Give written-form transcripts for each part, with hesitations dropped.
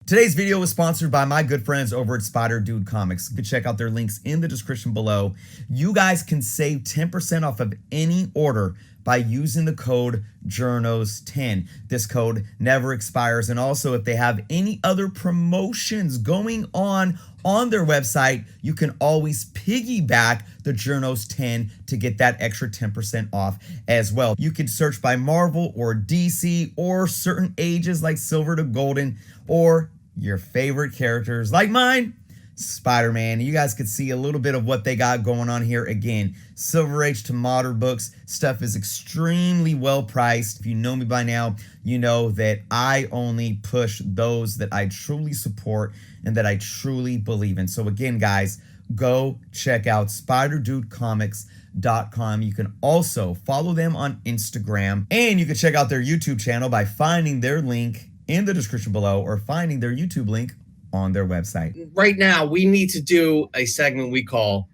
Today's video was sponsored by my good friends over at Spider Dude Comics. You can check out their links in the description below. You guys can save 10% off of any order by using the code JOURNOS10. This code never expires. And also, if they have any other promotions going on their website, you can always piggyback the JOURNOS10 to get that extra 10% off as well. You can search by Marvel or DC or certain ages like Silver to Golden, or your favorite characters like mine, Spider-Man. You guys could see a little bit of what they got going on here. Again, Silver Age to modern books. Stuff is extremely well priced. If you know me by now, you know that I only push those that I truly support and that I truly believe in. So again, guys, go check out SpiderDudeComics.com. You can also follow them on Instagram, and you can check out their YouTube channel by finding their link in the description below or finding their YouTube link on their website. Right now, we need to do a segment we call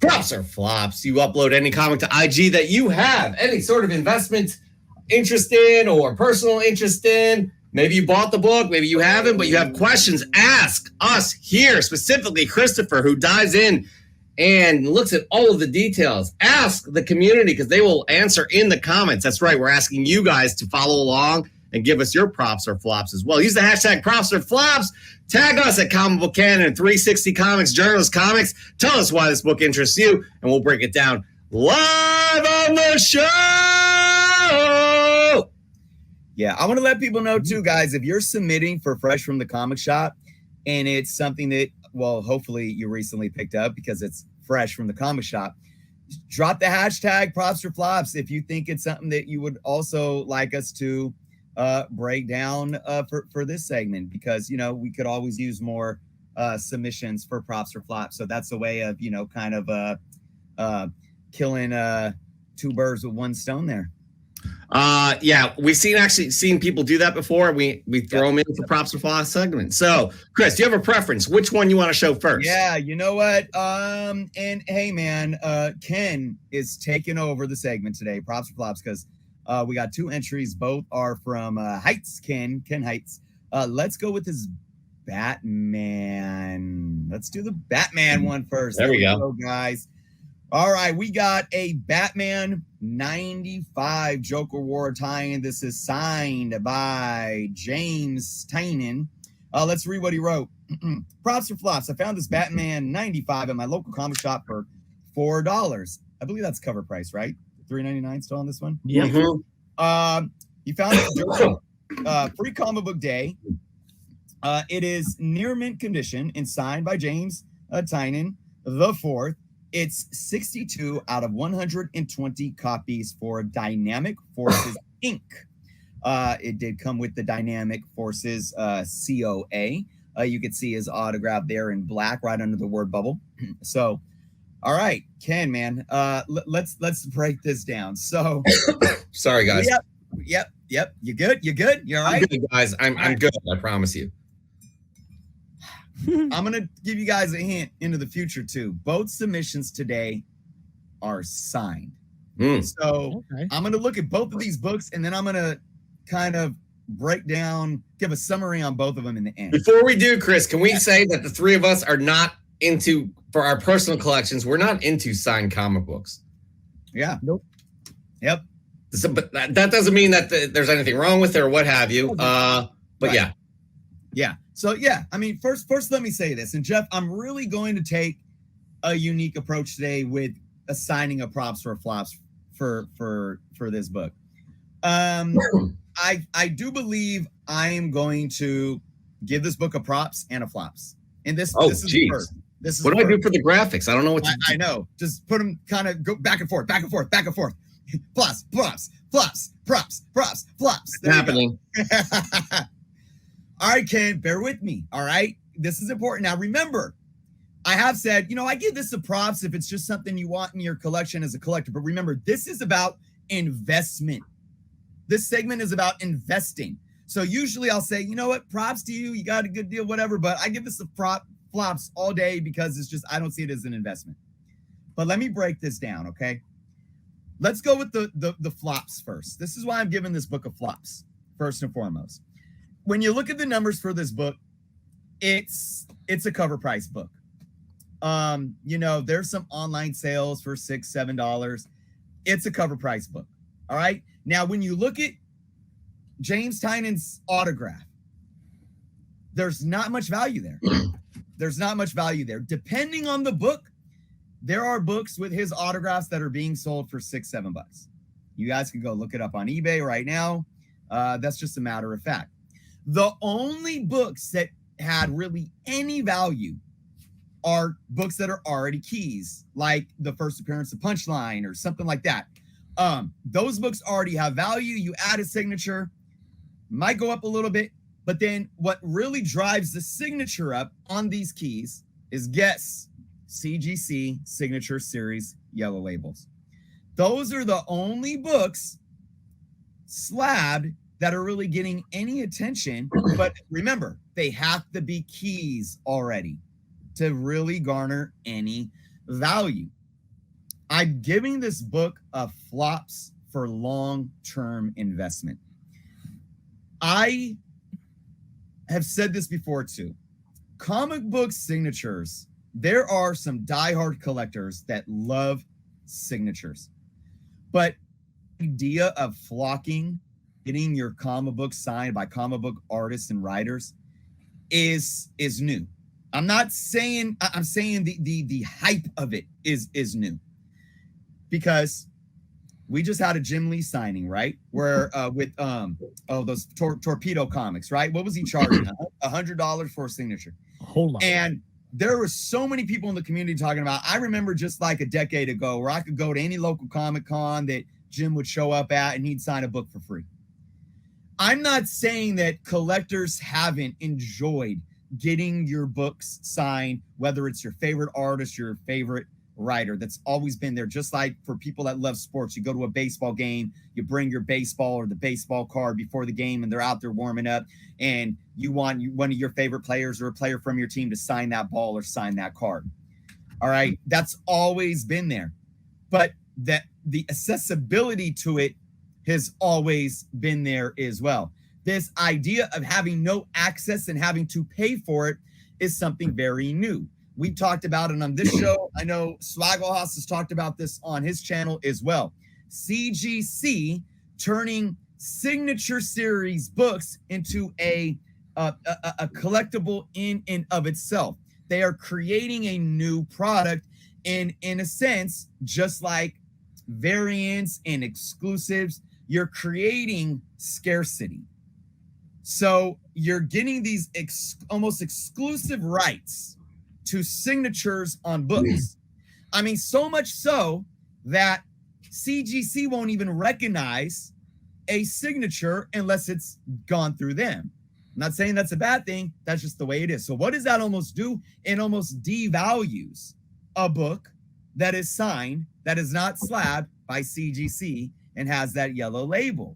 Props or Flops. You upload any comic to IG that you have any sort of investment interest in or personal interest in. Maybe you bought the book, maybe you haven't, but you have questions. Ask us here, specifically Christopher, who dives in and looks at all of the details. Ask the community because they will answer in the comments. That's right. We're asking you guys to follow along and give us your props or flops as well. Use the hashtag props or flops. Tag us at Comic Book Canon, 360 Comics, Journals Comics. Tell us why this book interests you, and we'll break it down live on the show. Yeah, I want to let people know too, guys, if you're submitting for Fresh from the Comic Shop and it's something that, well, hopefully you recently picked up because it's fresh from the comic shop, drop the hashtag props or flops if you think it's something that you would also like us to break down for this segment, because you know we could always use more submissions for props or flops. So that's a way of, you know, kind of killing two birds with one stone there. Yeah, we've seen people do that before. We throw them in for props or flops segment. So Chris, do you have a preference? Which one you want to show first? Yeah, you know what? And hey man, Ken is taking over the segment today, props or flops, because we got two entries. Both are from Heights, Ken Heights. Let's go with his Batman. Let's do the Batman one first. There we go, guys. All right, we got a Batman 95 Joker War tie-in. This is signed by James Tynion. Let's read what he wrote. Props or flops. I found this Batman 95 at my local comic shop for $4. I believe that's cover price, right? $3.99 still on this one? Yeah. Mm-hmm. You found it during free comic book day. It is near mint condition and signed by James Tynion the fourth. It's 62 out of 120 copies for Dynamic Forces Inc. It did come with the Dynamic Forces COA. You could see his autograph there in black right under the word bubble. So, all right, Ken, man, let's break this down. So, sorry guys. Yep. You good? You all right? I'm good, guys. I'm good. I promise you. I'm going to give you guys a hint into the future too. Both submissions today are signed. So I'm going to look at both of these books and then I'm going to kind of break down, give a summary on both of them in the end. Before we do, Chris, can we say that the three of us are not into, for our personal collections, we're not into signed comic books. Yeah. Nope. Yep. So, but that doesn't mean that there's anything wrong with it or what have you. But right. Yeah. So yeah, I mean, first, let me say this. And Jeff, I'm really going to take a unique approach today with assigning a props or flops for this book. I do believe I am going to give this book a props and a flops. And this is the first. This is what do I do for the graphics? I don't know what to do. I know. Just put them kind of go back and forth. Flops. It's happening. All right, Ken, bear with me. All right. This is important. Now, remember, I have said, you know, I give this a props if it's just something you want in your collection as a collector. But remember, this is about investment. This segment is about investing. So usually I'll say, you know what, props to you. You got a good deal, whatever. But I give this a flops all day because it's just, I don't see it as an investment. But let me break this down, okay? Let's go with the flops first. This is why I'm giving this book a flops, first and foremost. When you look at the numbers for this book, It's a cover price book. You know, there's some online sales for $6, $7. It's a cover price book. All right. Now, when you look at James Tynan's autograph, there's not much value there. There's not much value there. Depending on the book, there are books with his autographs that are being sold for $6, $7. You guys can go look it up on eBay right now. That's just a matter of fact. The only books that had really any value are books that are already keys, like the first appearance of Punchline or something like that. Those books already have value. You add a signature, might go up a little bit, but then what really drives the signature up on these keys is guess CGC Signature Series yellow labels. Those are the only books slabbed that are really getting any attention. But remember, they have to be keys already to really garner any value. I'm giving this book a flops for long-term investment. I have said this before too. Comic book signatures, there are some diehard collectors that love signatures. But the idea of flocking, getting your comic book signed by comic book artists and writers is new. I'm not saying, I'm saying the hype of it is new. Because we just had a Jim Lee signing, right? Where with those torpedo comics, right? What was he charging? $100 for a signature. A whole lot. And there were so many people in the community talking about, I remember just like a decade ago where I could go to any local Comic Con that Jim would show up at and he'd sign a book for free. I'm not saying that collectors haven't enjoyed getting your books signed, whether it's your favorite artist, your favorite writer. That's always been there. Just like for people that love sports, you go to a baseball game, you bring your baseball or the baseball card before the game and they're out there warming up and you want one of your favorite players or a player from your team to sign that ball or sign that card. All right. That's always been there. But that the accessibility to it has always been there as well. This idea of having no access and having to pay for it is something very new. We talked about it on this show. I know Swagglehos has talked about this on his channel as well. CGC turning signature series books into a collectible in and of itself. They are creating a new product in a sense, just like variants and exclusives. You're creating scarcity. So you're getting these almost exclusive rights to signatures on books. I mean, so much so that CGC won't even recognize a signature unless it's gone through them. I'm not saying that's a bad thing. That's just the way it is. So what does that almost do? It almost devalues a book that is signed, that is not slabbed by CGC and has that yellow label.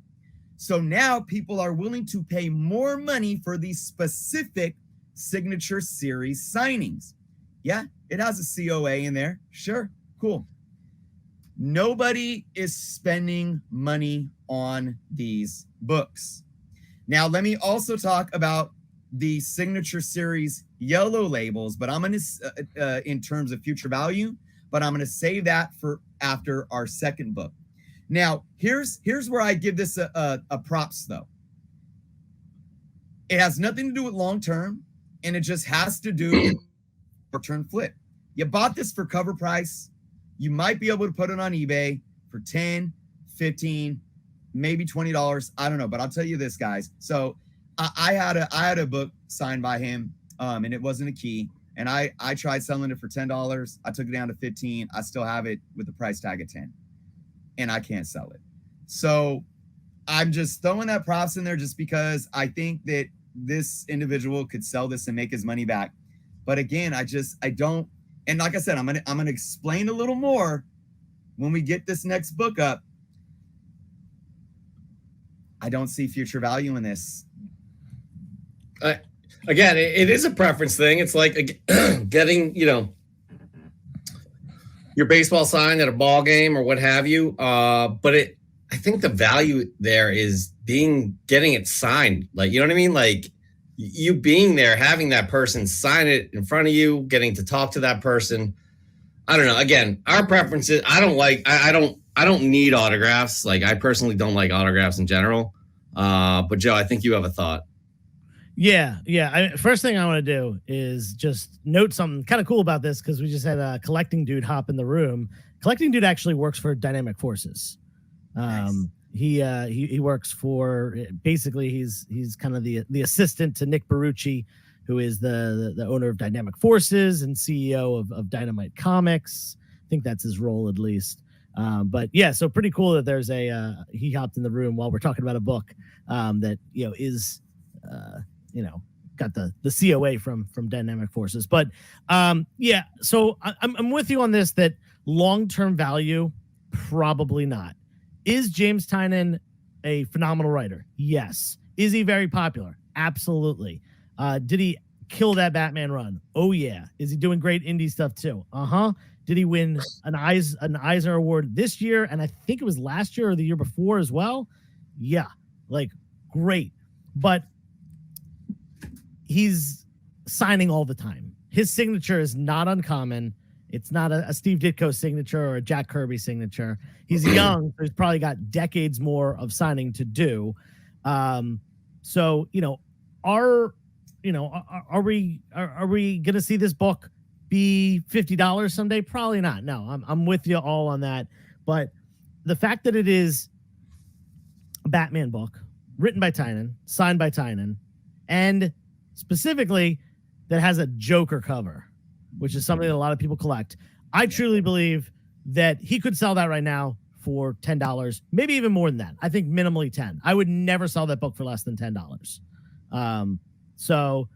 So now people are willing to pay more money for these specific signature series signings. Yeah, it has a COA in there. Sure, cool. Nobody is spending money on these books. Now, let me also talk about the signature series yellow labels, but I'm going to, in terms of future value, but I'm going to save that for after our second book. Now, here's where I give this a props, though. It has nothing to do with long-term, and it just has to do with return flip. You bought this for cover price. You might be able to put it on eBay for $10, $15, maybe $20. I don't know, but I'll tell you this, guys. So I had a book signed by him, and it wasn't a key. And I tried selling it for $10. I took it down to $15. I still have it with the price tag at $10. And I can't sell it. So I'm just throwing that props in there just because I think that this individual could sell this and make his money back. But again, I don't. And like I said, I'm gonna explain a little more when we get this next book up. I don't see future value in this. Again, it is a preference thing. It's like getting, your baseball signed at a ball game or what have you. But I think the value there is getting it signed. Like, you know what I mean? Like, you being there, having that person sign it in front of you, getting to talk to that person. I don't know. Again, our preferences. I don't need autographs. Like, I personally don't like autographs in general. But Joe, I think you have a thought. Yeah. First thing I want to do is just note something kind of cool about this, because we just had a collecting dude hop in the room. Collecting dude actually works for Dynamic Forces. Nice. He works for, basically he's kind of the assistant to Nick Barucci, who is the owner of Dynamic Forces and CEO of Dynamite Comics. I think that's his role, at least. But yeah, so pretty cool that there's he hopped in the room while we're talking about a book that is got the COA from Dynamic Forces. But yeah, so I'm with you on this, that long-term value, probably not. Is James Tynion a phenomenal writer? Yes. Is he very popular? Absolutely. Did he kill that Batman run? Oh yeah. Is he doing great indie stuff too? Did he win an Eisner Award this year? And I think it was last year or the year before as well. Yeah, like, great. But he's signing all the time. His signature is not uncommon. It's not a Steve Ditko signature or a Jack Kirby signature. He's young, so he's probably got decades more of signing to do. So, are we gonna see this book be $50 someday? Probably not. No, I'm with you all on that. But the fact that it is a Batman book written by Tynion, signed by Tynion, and specifically that has a Joker cover, which is something that a lot of people collect. I truly believe that he could sell that right now for $10, maybe even more than that. I think minimally 10. I would never sell that book for less than $10. So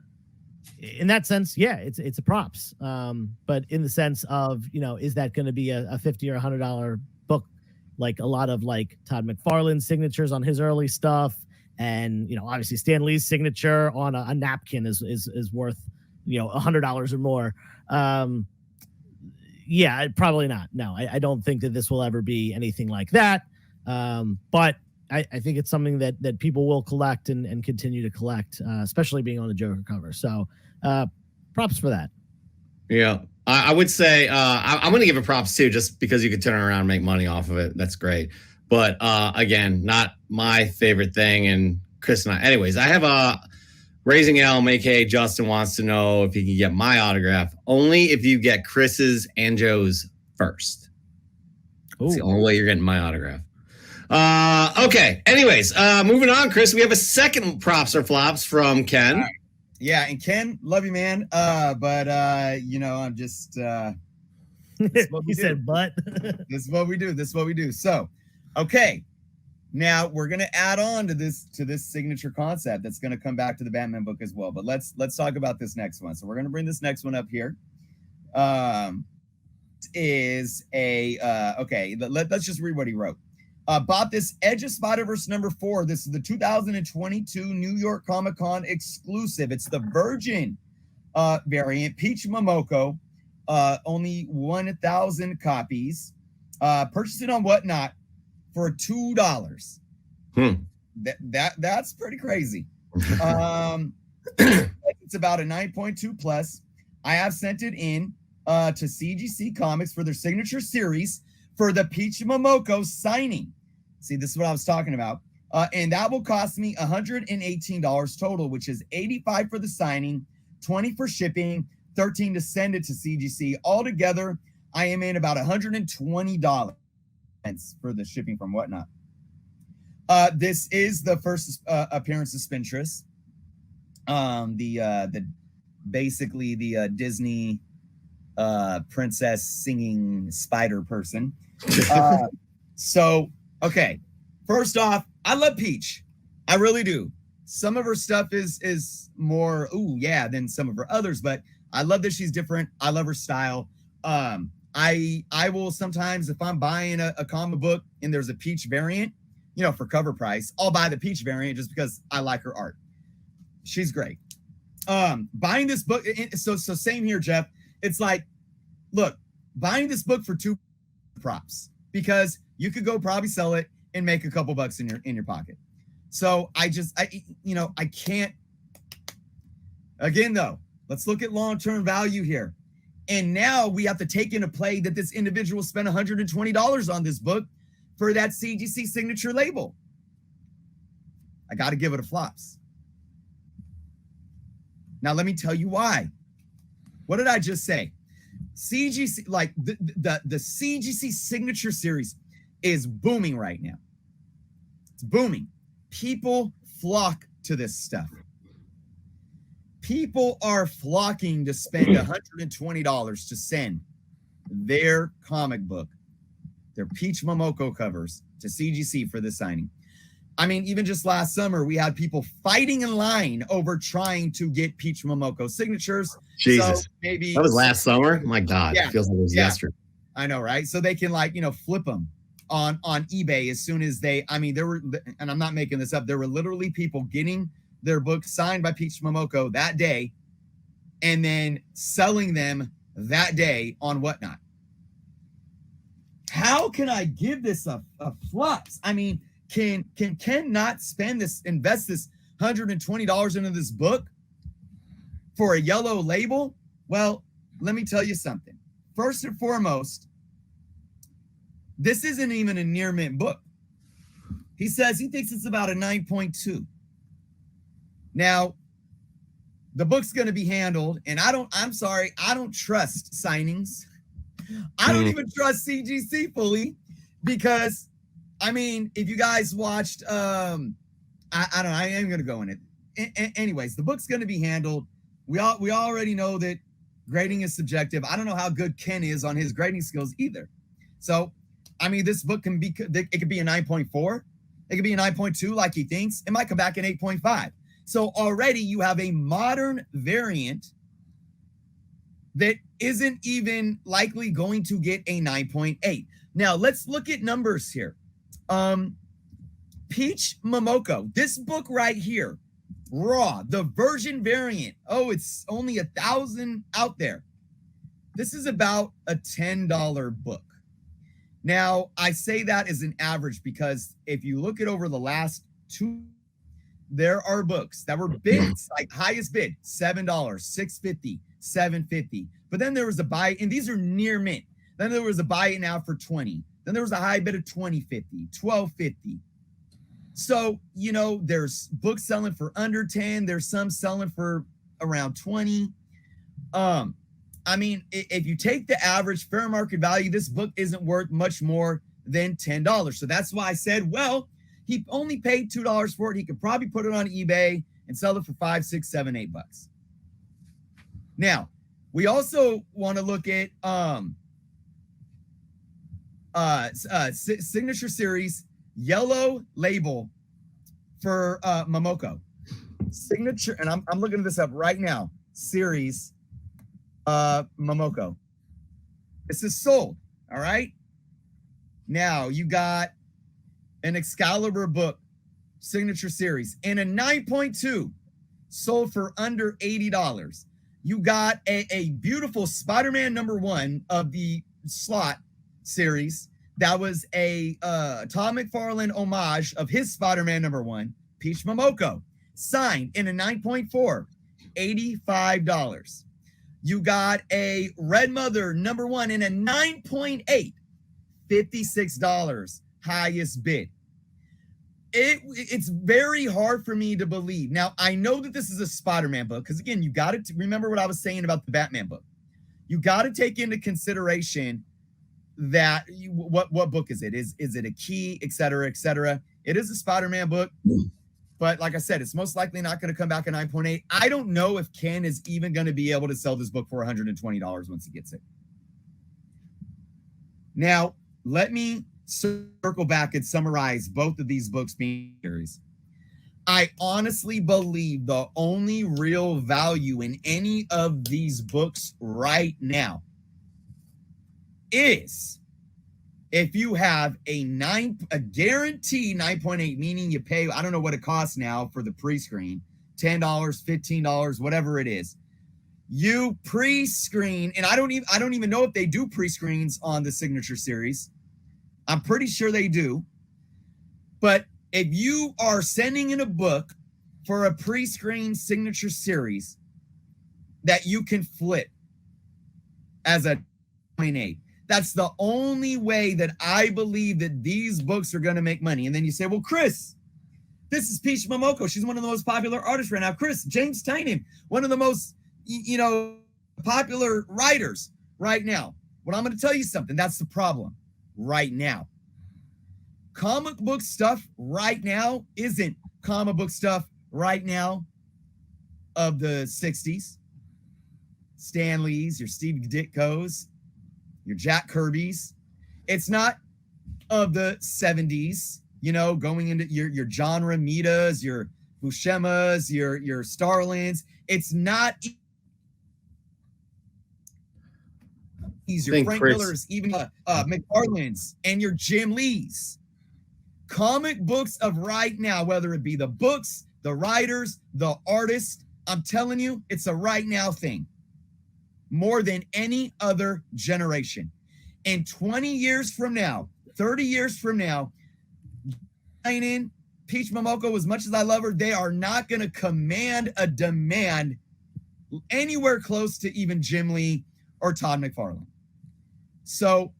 in that sense, yeah, it's a props. But in the sense of, is that going to be a $50 or $100 book, like a lot of like Todd McFarlane's signatures on his early stuff, and obviously Stan Lee's signature on a napkin is worth $100 or more. Yeah, probably not. No, I don't think that this will ever be anything like that. But I think it's something that people will collect and continue to collect, especially being on the Joker cover. So props for that. Yeah, I would say I'm going to give it props too, just because you could turn around and make money off of it. That's great. But again, not my favorite thing. And Chris and I, anyways, I have a Raising Elm, aka Justin, wants to know if he can get my autograph. Only if you get Chris's and Joe's first. It's the only way you're getting my autograph. Okay. Anyways, moving on, Chris. We have a second props or flops from Ken. Right. Yeah, and Ken, love you, man. But I'm just. He said, "But." This is what we do. So, okay. Now we're gonna add on to this signature concept that's gonna come back to the Batman book as well. But let's talk about this next one. So we're gonna bring this next one up here. Is a okay. Let's just read what he wrote. Bought this Edge of Spider-Verse #4. This is the 2022 New York Comic Con exclusive. It's the Virgin variant, Peach Momoko. Only 1,000 copies. Purchased it on Whatnot for $2. That's pretty crazy. It's about a 9.2 plus. I have sent it in to CGC Comics for their signature series for the Peach Momoko signing. See, this is what I was talking about. And that will cost me $118 total, which is $85 for the signing, $20 for shipping, $13 to send it to CGC. Altogether, I am in about $120 for the shipping from Whatnot. This is the first appearance of Spintress, the basically the Disney princess singing spider person. So okay, first off, I love Peach. I really do. Some of her stuff is more than some of her others, but I love that she's different. I love her style. I will sometimes, if I'm buying a comic book and there's a Peach variant, for cover price, I'll buy the Peach variant just because I like her art. She's great. Buying this book, so same here, Jeff. It's like, look, buying this book for $2 props, because you could go probably sell it and make a couple bucks in your pocket. So I can't Again, though, let's look at long-term value here. And now we have to take into play that this individual spent $120 on this book for that CGC signature label. I got to give it a flops. Now, let me tell you why. What did I just say? CGC, like the CGC signature series is booming right now. It's booming. People flock to this stuff. People are flocking to spend $120 to send their comic book, their Peach Momoko covers to CGC for the signing. I mean, even just last summer, we had people fighting in line over trying to get Peach Momoko signatures. Jesus. So maybe that was last summer. My God, yeah, it feels like it was yesterday. I know, right? So they can flip them on eBay as soon as they, I mean, there were, and I'm not making this up, there were literally people getting their book signed by Peach Momoko that day and then selling them that day on Whatnot. How can I give this a flops? I mean, can Ken not invest this $120 into this book for a yellow label? Well, let me tell you something. First and foremost, this isn't even a near mint book. He says he thinks it's about a 9.2. Now, the book's going to be handled, and I'm sorry, I don't trust signings. I don't even trust CGC fully because, I mean, if you guys watched, I don't know, I am going to go in it. Anyways, the book's going to be handled. We already know that grading is subjective. I don't know how good Ken is on his grading skills either. So, I mean, this book it could be a 9.4. It could be a 9.2 like he thinks. It might come back an 8.5. So already you have a modern variant that isn't even likely going to get a 9.8. Now, let's look at numbers here. Peach Momoko, this book right here, raw, the version variant. Oh, it's only 1,000 out there. This is about a $10 book. Now, I say that as an average because if you look at over the last 2, there are books that were bids, like highest bid, $7, $6.50, $7.50. But then there was a buy, and these are near mint. Then there was a buy it now for $20. Then there was a high bid of $20.50, $12.50. So, there's books selling for under 10. There's some selling for around 20. I mean, if you take the average fair market value, this book isn't worth much more than $10. So that's why I said, well, he only paid $2 for it. He could probably put it on eBay and sell it for $5, $6, $7, $8. Now, we also want to look at signature series yellow label for Momoko. Signature, and I'm looking this up right now. Series Momoko. This is sold. All right. Now you got an Excalibur book, signature series, in a 9.2, sold for under $80. You got a beautiful Spider-Man #1 of the slot series. That was a Todd McFarlane homage of his Spider-Man #1, Peach Momoko, signed in a 9.4, $85. You got a Red Mother #1 in a 9.8, $56, highest bid. It's very hard for me to believe. Now, I know that this is a Spider-Man book because, again, you got to remember what I was saying about the Batman book. You got to take into consideration that what book is it? Is it a key, et cetera, et cetera? It is a Spider-Man book, but like I said, it's most likely not going to come back at 9.8. I don't know if Ken is even going to be able to sell this book for $120 once he gets it. Now, let me circle back and summarize both of these books being series. I honestly believe the only real value in any of these books right now is if you have a guaranteed 9.8, meaning you pay, I don't know what it costs now for the pre-screen, $10, $15, whatever it is. You pre-screen, and I don't even know if they do pre-screens on the signature series. I'm pretty sure they do. But if you are sending in a book for a pre-screen signature series, that you can flip as a 9.8. That's the only way that I believe that these books are going to make money. And then you say, well, Chris, this is Peach Momoko. She's one of the most popular artists right now. Chris, James Tynion, one of the most, popular writers right now. Well, I'm going to tell you something. That's the problem right now. Comic book stuff right now isn't comic book stuff right now of the 60s. Stan Lee's, your Steve Ditko's, your Jack Kirby's. It's not of the 70s, going into your John Romita's, your Buscema's, your Starlins. It's not your Frank Miller's, even McFarlane's, and your Jim Lee's. Comic books of right now, whether it be the books, the writers, the artists, I'm telling you, it's a right now thing. More than any other generation. And 20 years from now, 30 years from now, Peach Momoko, as much as I love her, they are not going to command a demand anywhere close to even Jim Lee or Todd McFarlane. So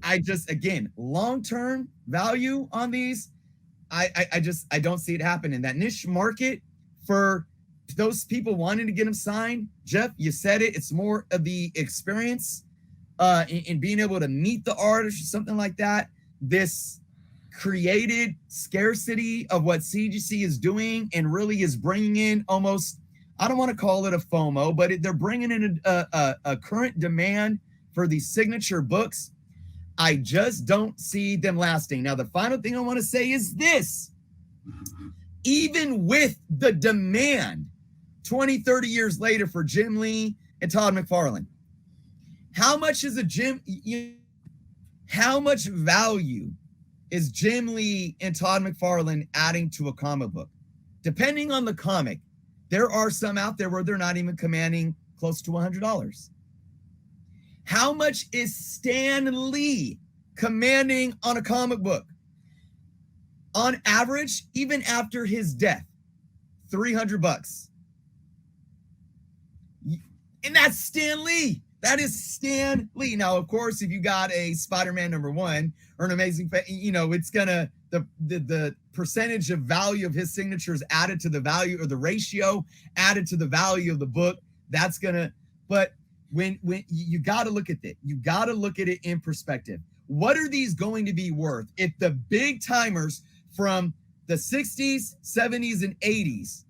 I just, again, long-term value on these, I don't see it happening. That niche market for those people wanting to get them signed, Jeff, you said it. It's more of the experience in being able to meet the artist or something like that. This created scarcity of what CGC is doing and really is bringing in almost, I don't want to call it a FOMO, but they're bringing in a current demand for these signature books. I just don't see them lasting. Now, the final thing I want to say is this. Even with the demand 20, 30 years later for Jim Lee and Todd McFarlane, how much value is Jim Lee and Todd McFarlane adding to a comic book? Depending on the comic, there are some out there where they're not even commanding close to $100. How much is Stan Lee commanding on a comic book? On average, even after his death, $300. And that's Stan Lee. That is Stan Lee. Now, of course, if you got a Spider-Man #1 or an Amazing, it's gonna the percentage of value of his signatures added to the value, or the ratio added to the value of the book. That's gonna. But when you got to look at it, you got to look at it in perspective. What are these going to be worth if the big timers from the 60s, 70s, and 80s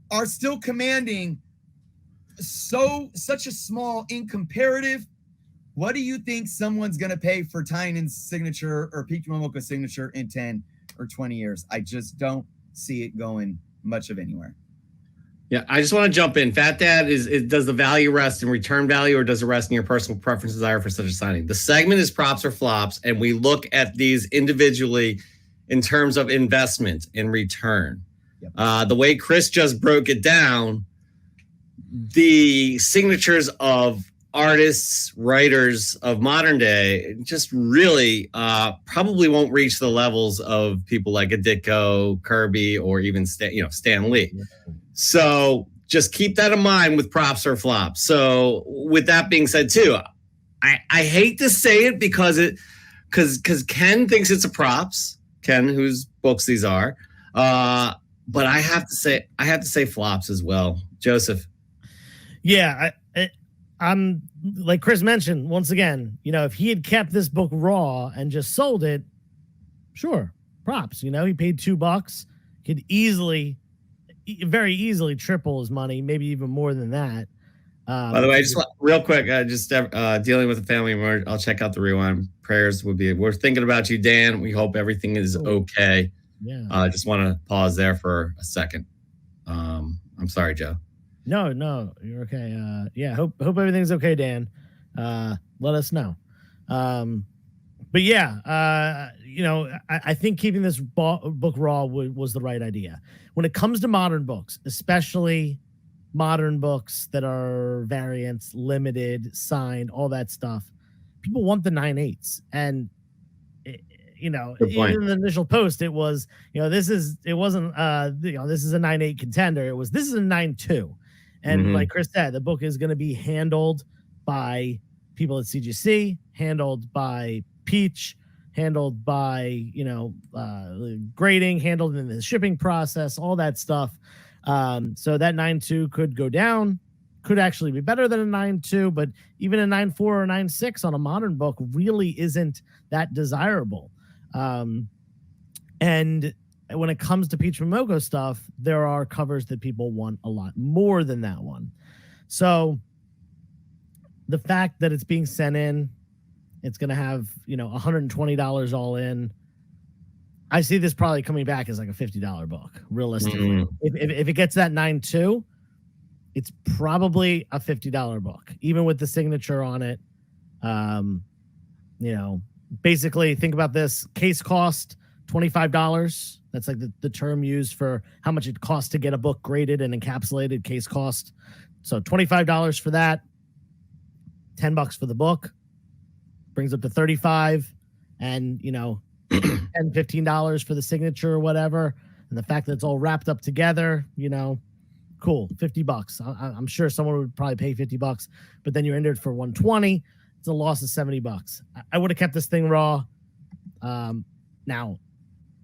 are still commanding such a small in comparative? What do you think someone's going to pay for Tynan's signature or Peach Momoko's signature in 10 or 20 years? I just don't see it going much of anywhere. Yeah, I just want to jump in. Fat Dad does the value rest in return value, or does it rest in your personal preference desire for such a signing? The segment is props or flops, and we look at these individually in terms of investment and return. Yep. The way Chris just broke it down, the signatures of artists, writers of modern day just really probably won't reach the levels of people like a Ditko, Kirby, or even Stan Lee. Yeah. So just keep that in mind with props or flops. So with that being said, too, I hate to say it because Ken thinks it's a props. Ken, whose books these are, but I have to say flops as well. Joseph. Yeah, I'm like Chris mentioned once again. If he had kept this book raw and just sold it, sure, props. He paid $2, could very easily triple his money, maybe even more than that. By the way, just real quick, dealing with a family member, I'll check out the rewind. Prayers we're thinking about you, Dan. We hope everything is okay. Yeah. I just want to pause there for a second. I'm sorry, Joe. No, you're okay. Hope everything's okay, Dan. Let us know. But yeah, I think keeping this book raw was the right idea. When it comes to modern books, especially modern books that are variants, limited, signed, all that stuff, people want the 9/8s. And in the initial post, it wasn't this is a 9/8 contender. This is a 9/2. And like Chris said, the book is going to be handled by people at CGC, handled by Peach, handled by, grading, handled in the shipping process, all that stuff. So that 9.2 could go down, could actually be better than a 9.2, but even a 9.4 or 9.6 on a modern book really isn't that desirable. And when it comes to Peach Momoko stuff, there are covers that people want a lot more than that one. So the fact that it's being sent in, it's going to have, $120 all in. I see this probably coming back as like a $50 book, realistically. If it gets that 9.2, it's probably a $50 book, even with the signature on it. Basically think about this: case cost $25. That's like the term used for how much it costs to get a book graded and encapsulated. Case cost. So $25 for that, $10 for the book, brings up to $35, and $10, $15 for the signature or whatever. And the fact that it's all wrapped up together, cool, $50. I'm sure someone would probably pay $50, but then you're entered for $120. It's a loss of $70. I would have kept this thing raw. Now,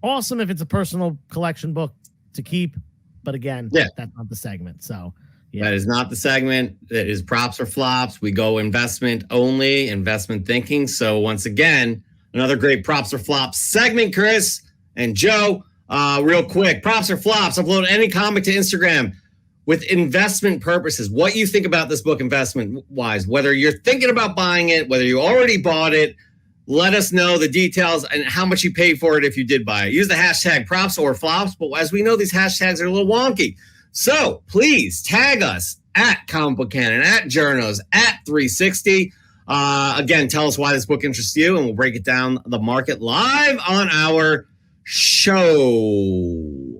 awesome if it's a personal collection book to keep, but again, that's not the segment. So that is not the segment. It is props or flops. We go investment only, investment thinking. So once again, another great props or flops segment, Chris and Joe. Real quick, props or flops. Upload any comic to Instagram with investment purposes. What you think about this book investment wise, whether you're thinking about buying it, whether you already bought it, let us know the details and how much you paid for it if you did buy it. Use the hashtag props or flops, but as we know, these hashtags are a little wonky. So please tag us at Comic Book Cannon, at Journos, at 360. Again, tell us why this book interests you, and we'll break it down the market live on our show.